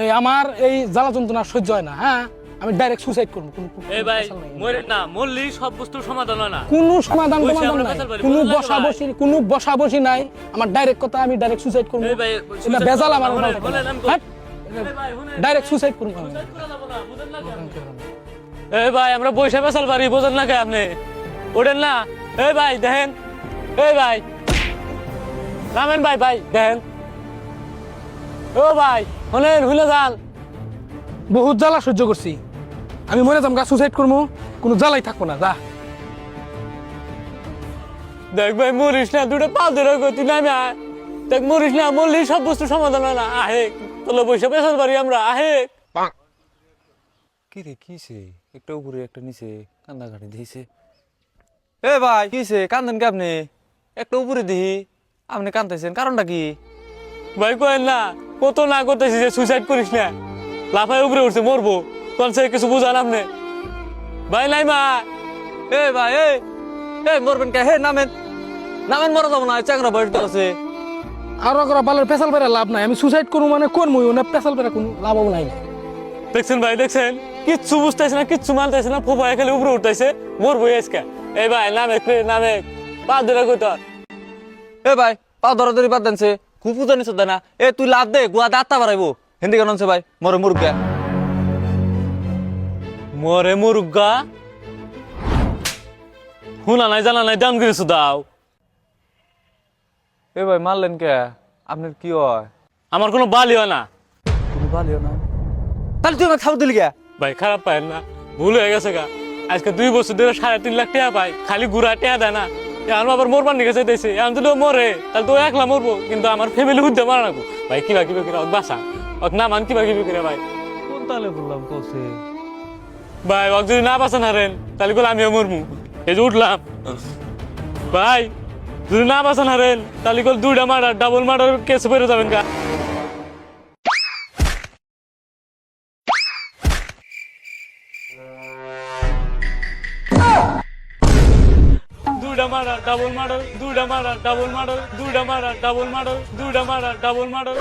এই আমার এই জ্বালা যন্ত্রণা সহ্য হয় না। হ্যাঁ, আমি ডাইরেক্ট সুসাইড করবো। এই ভাই মরে না মরলি সব বস্তু সমাধান হয় না। কোনো সমাধান বসে আমরা নাই, পেছাল পারি, কোনো বুঝলেন তো কোনো বসাবসি নাই। আমার ডাইরেক্ট কথা, আমি ডাইরেক্ট সুসাইড করবো। এই ভাই এটা বেজাল আমার বলেন আমি ডাইরেক্ট সুসাইড করবো। এই ভাই আমরা বসে পেছাল পারি, বোঝেন না কে আপনি? ওঠেন না। এই ভাই দেখেন, এই ভাই নামেন ভাই, ভাই দেখেন। ও ভাই শোনেন, ভুলে যান। বহুত জ্বালা সহ্য করছি, আমি মরে যাম গা, সুসাইড করবো, কোনো জ্বালাই থাকবো না। যা দেখ ভাই মরিস না, দুটো পা ধরে গতি নামে আয়। দেখ মরিস না, মরলি সব বস্তু সমাধান হয় না। আহে তোলে বসে পেছাল পারি আমরা, আহে। কি রে কিছে একটা উপরে একটা নিচে কান্দাকাটি দিয়েছে। এ ভাই কিছে কান্দেন কে আপনি? একটা উপরে দিহি আপনি কান্দাইছেন, কারণটা কি? ভাই কয়েন না, কত না করতেছি যে সুইসাইড করিস না, লাফায় উপরে উঠছে মরবো, কোন সে কিছু বুঝান আপনি? ভাই নাই মা। এ ভাই এ মরবেন কে? হে নামেন নামেন, মরা যাবো না, চাংরা বয়স আছে। আর ওরা বালের পেশাল পেরা লাভ নাই, আমি সুসাইড করবো মানে করবো না, পেশাল পেরা কোনো লাভ নাই। দেখছেন ভাই দেখছেন, কিচ্ছু বুঝতেছে না, কিচ্ছু মানতেছে না, ফোপায় খালি উপরে উঠতেছে, মরবো আজকে। এই ভাই নামে নামে পা ধরে কই তোর। এ ভাই পা ধরাধরি বাদ দেনছে, খুব জানিস না। এ তুই লাভ দে, গুয়া দাঁতটা বাড়াইবো। হিন্দি কেন ভাই মরে মুরুগা, মরে মুরুগা শুনা নাই জানা নাই, দাম কিছু দাও। এ ভাই মারলেন কে? আপনার কি হয়? আমার কোনো বালি হয় না। তুমি ভালিও না, তাহলে তুই আমাকে খাবার দিলি কে? ভাই খারাপ পায় না, ভুল হয়ে গেছে গা। আজকে 2 বছর ধরে 3.5 লাখ টাকা পাই, খালি ঘুরা টাকা দেয় না। এখন আবার মরবার নিকে চাইতেছে, এখন যদি ও মরে তাহলে তো একলা মরবো, কিন্তু আমার ফ্যামিলি হুদ্দে মারা রাখবো। ভাই কিবা কিবা করে বাসা ওক না মান, কিবা কিবি করে ভাই। কোন তালে বললাম কৌছে? ভাই ওক যদি না বাঁচান হারেন তাহলে বলে আমিও মরমু, এই যে উঠলাম। ভাই যদি না বাঁচান হারেন তাহলে কল 2টা মার্ডার, ডাবল মার্ডার কেস বেরো যাবেন গা। double murder, 2টা murder, double murder, 2টা murder, double murder, 2টা murder, double murder.